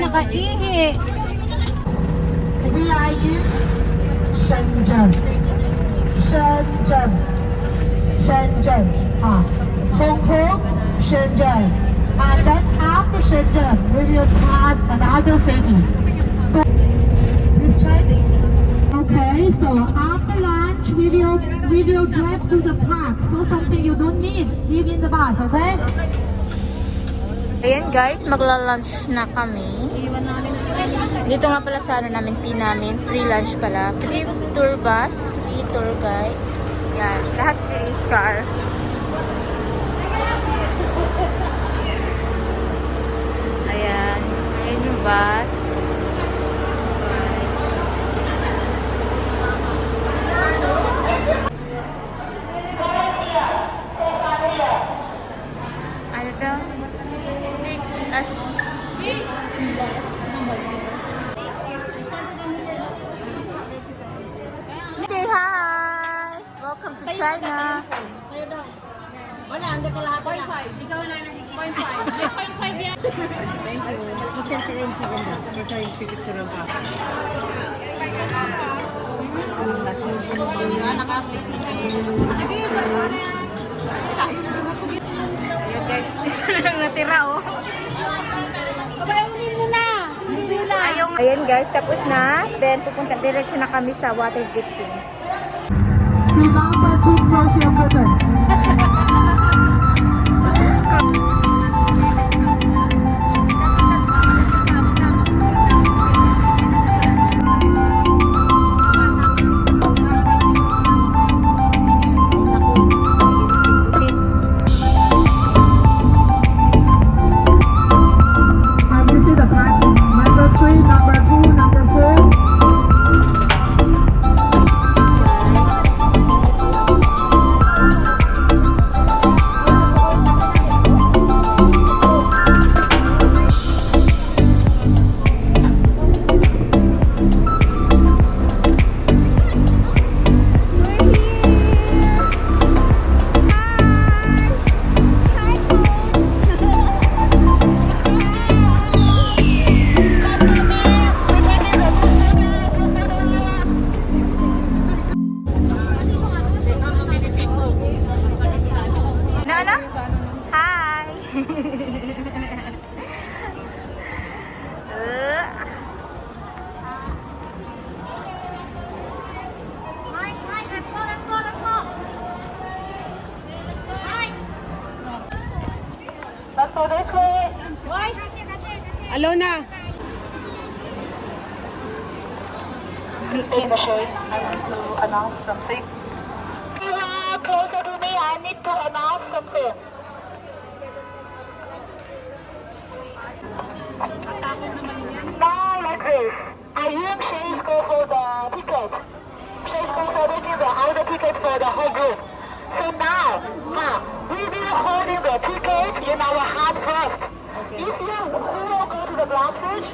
nakaihi. We are in Shenzhen. Shenzhen. Shenzhen. Hong Kong, Shenzhen. And then after Shenzhen, we will pass another city. Please check. Okay, so after lunch, we will drive to the park. So something you don't need, leave in the bus, okay? Ayan guys, magla-lunch na kami. Dito nga pala sa ano namin, namin. Free lunch pala. Free tour bus, free tour guide. Yan, lahat free char. Ayan, ayan yung bus. Ano daw? 6 as Okay, hi! Welcome to China. Wala, hindi ka lahat na. Ikaw lang na 0.5 yan. Thank you. Mag-center rin sa ganda. Ito yung picture ng papa. Yan guys, ito na lang natira oh. Pabayunin mo na! Sumili na! Ayan guys, tapos na. Then pupunta diretso na kami sa water drifting. Remember to cross your button. Have you seen the parking? Number 3, number 2, number 4. Ano? Hi! Let's go this way. Alona! Please stay in the shade. I want to announce something. Closer to me. I need to announce something. Now like this. I think she's go for the ticket. She's go for the ticket for the whole group. So now, we will holding the ticket in our hand first. If you who will go to the glass bridge,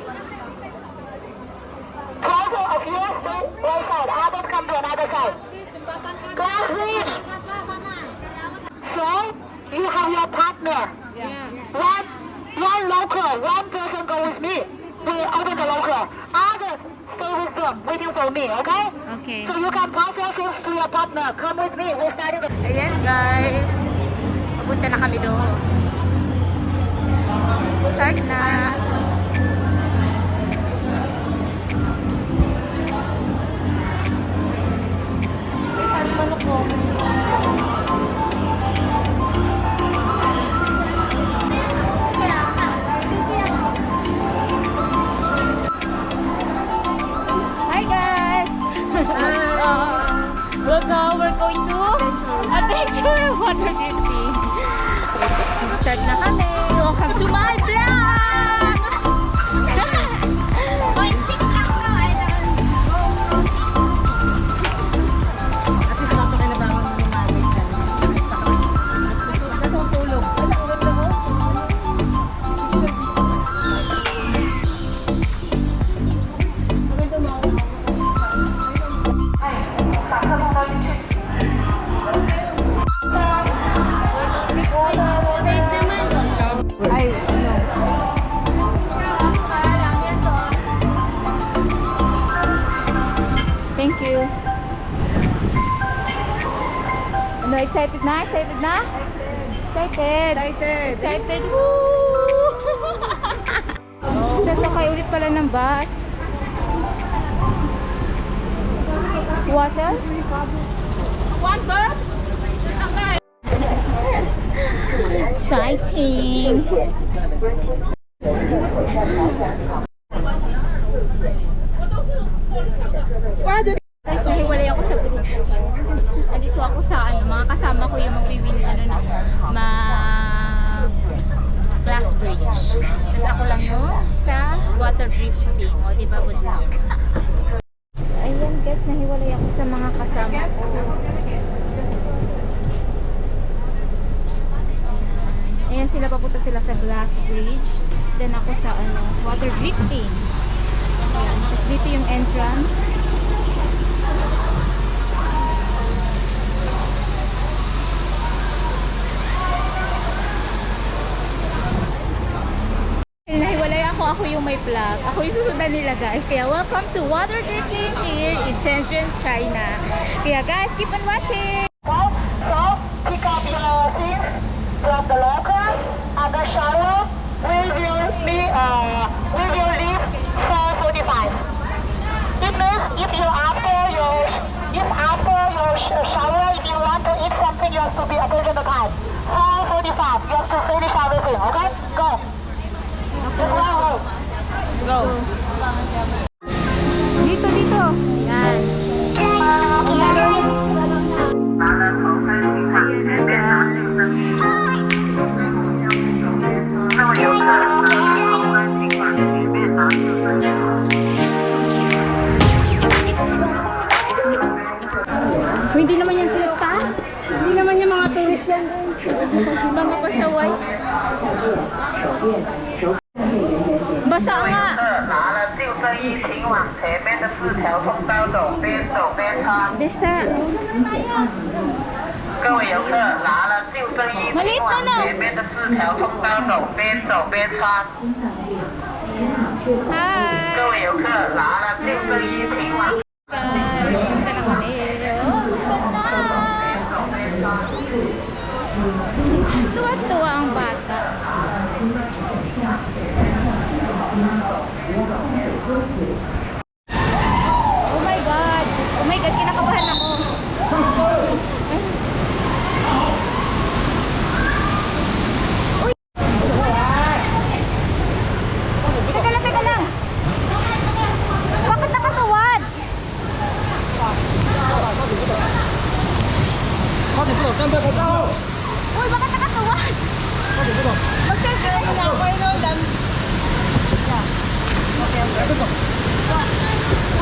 12 of you stay one side, others come to another side. Glass bridge. So you have your partner. One local, one person go with me. We open the local. Others stay with them, waiting for me, okay? Okay. So you can pass your things to your partner. Come with me. We started the... Ayan guys. Papunta na kami doon. Start na. Hi guys! We're going to Adventure Water Drifting. Start na kami. Welcome to my vlog! 0.6 lang to, idol. At least mapakinabangan mo ng magic. Natutulog. Ay, ano? Ano, excited na? Excited na? Excited. Excited. Excited. Woo! Sasakay ulit pala ng bus. Water? One bus. Exciting. Guys, nahiwalay ako sa group ko. Nandito ako sa mga kasama ko yung magwiwin glass bridge. Tapos ako lang yung sa water drifting. O, diba, good luck. Ayan guys, nahiwalay ako sa mga kasama ko. Ayan sila, papunta sila sa glass bridge. Then ako sa water drifting. Ayan. Tapos dito yung entrance. Nahiwalay ako yung may vlog. Ako yung susundan nila guys. Kaya welcome to water drifting here in Shenzhen, China. Kaya guys, keep on watching! So, pick up your things from the locker and the shower. We will leave 4:45. It means if after your shower, if you want to eat something, you have to be attended the time. 4:45. You have to finish everything. Okay? Go. Just go home. Go. Dito, dito. Yan. Hindi naman yan sila staff? Hindi naman yung mga tourist yan. Mga pasaway. Basa nga. 拿了救生衣，请往前面的4条通道走，边走边穿。 Desa. 各位游客，拿了救生衣，请往前面的4条通道走，边走边穿。 Hi. 各位游客，拿了救生衣，请往。 Guys, pumunta na kami. Oh, gusto ko na. Tuwa-tuwa ang bata. Oh my God. Oh my God, kinakabahan ako. Uy. Teka lang. Bakit nakatuwad? Uy, bakit nakatuwad? Mag-selfie na lang. Okay, no? Dan.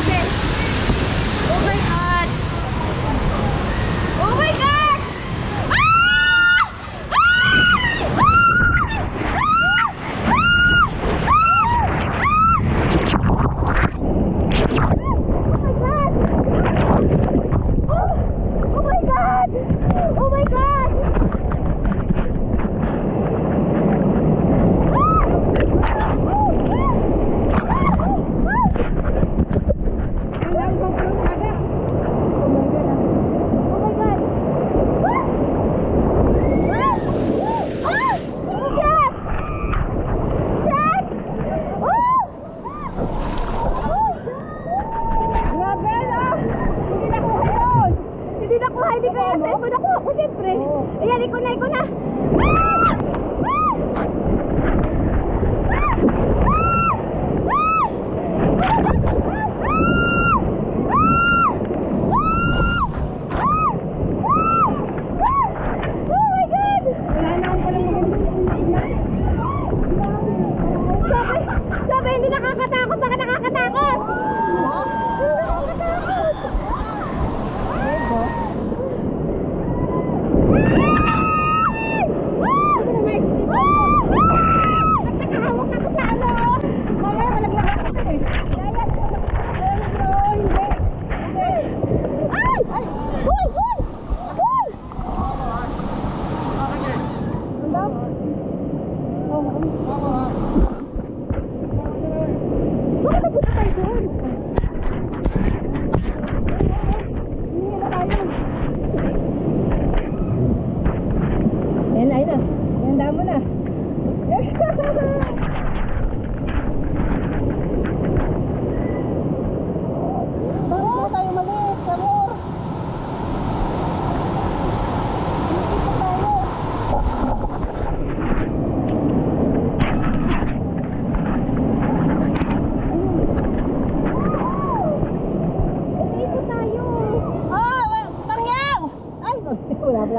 Okay. Oh my God. Oh my God. Ah! Oh my God. Oh my God.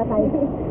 tayo.